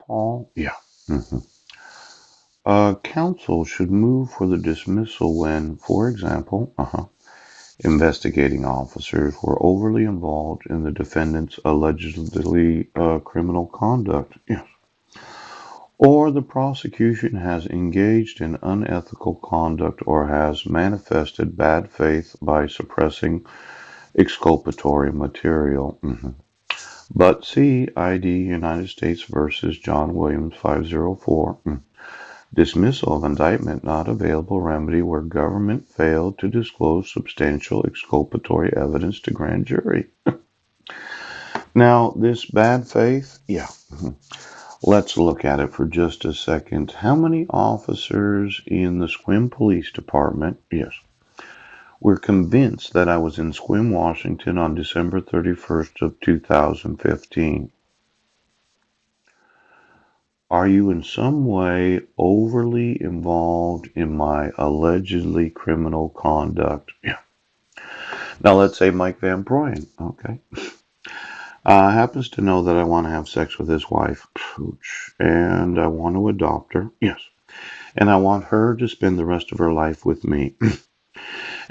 Paul? Yeah. hmm Counsel should move for the dismissal when, for example, investigating officers were overly involved in the defendant's allegedly criminal conduct. Yeah. Or the prosecution has engaged in unethical conduct or has manifested bad faith by suppressing exculpatory material. But see ID United States versus John Williams 504. Dismissal of indictment not available remedy where government failed to disclose substantial exculpatory evidence to grand jury. Now, this bad faith, yeah. Let's look at it for just a second. How many officers in the Sequim Police Department, yes, were convinced that I was in Sequim, Washington on December 31st of 2015? Are you in some way overly involved in my allegedly criminal conduct? Yeah. Now let's say Mike Van Proyen, okay, happens to know that I want to have sex with his wife, and I want to adopt her. Yes. And I want her to spend the rest of her life with me.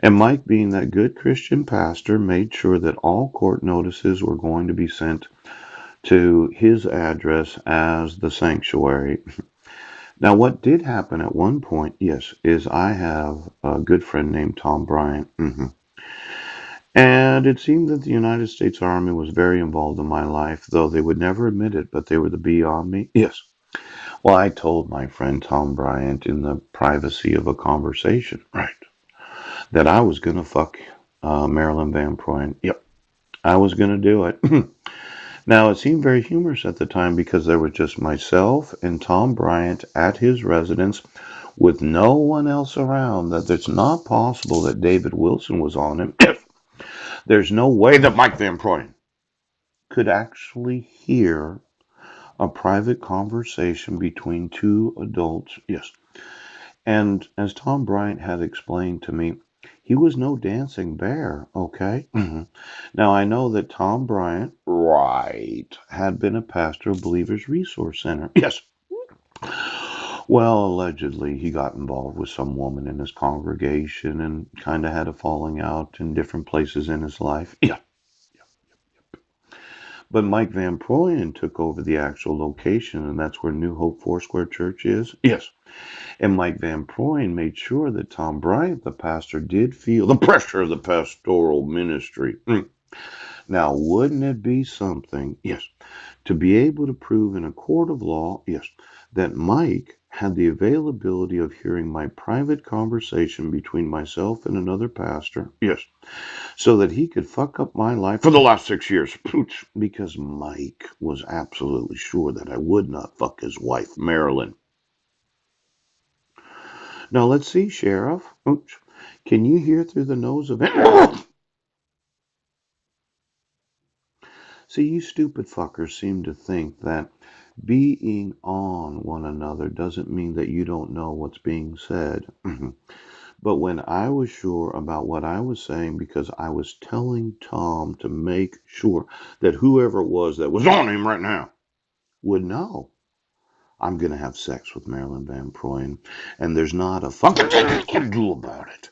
And Mike, being that good Christian pastor, made sure that all court notices were going to be sent to his address as the sanctuary. Now, what did happen at one point, yes, is I have a good friend named Tom Bryant. And it seemed that the United States Army was very involved in my life, though they would never admit it, but they were the bee on me. Yes. Well, I told my friend Tom Bryant in the privacy of a conversation, right, that I was going to fuck Marilyn Van Proyen. Yep, I was going to do it. Now, it seemed very humorous at the time because there was just myself and Tom Bryant at his residence with no one else around, that it's not possible that David Wilson was on him. There's no way that Mike Van Proyen could actually hear a private conversation between two adults. Yes. And as Tom Bryant had explained to me, he was no dancing bear, okay? Now, I know that Tom Bryant, right, had been a pastor of Believers Resource Center. Yes. Well, allegedly, he got involved with some woman in his congregation and kind of had a falling out in different places in his life. Yeah. But Mike Van Proyen took over the actual location, and that's where New Hope Foursquare Church is. Yes. And Mike Van Proyen made sure that Tom Bryant, the pastor, did feel the pressure of the pastoral ministry. Now, wouldn't it be something, yes, to be able to prove in a court of law, yes, that Mike had the availability of hearing my private conversation between myself and another pastor, yes, so that he could fuck up my life for the last 6 years, because Mike was absolutely sure that I would not fuck his wife, Marilyn. Now, let's see, Sheriff. Can you hear through the nose of it? See, you stupid fuckers seem to think that being on one another doesn't mean that you don't know what's being said. But when I was sure about what I was saying, because I was telling Tom to make sure that whoever it was that was on him right now would know, I'm going to have sex with Marilyn Van Proyen, and there's not a fucking thing you can do about it.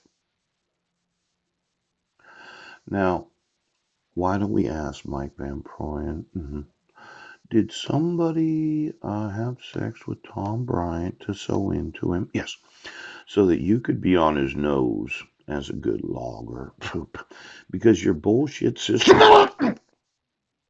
Now, why don't we ask Mike Van Proyen? Did somebody have sex with Tom Bryant to sew into him? Yes, so that you could be on his nose as a good logger. Because your bullshit system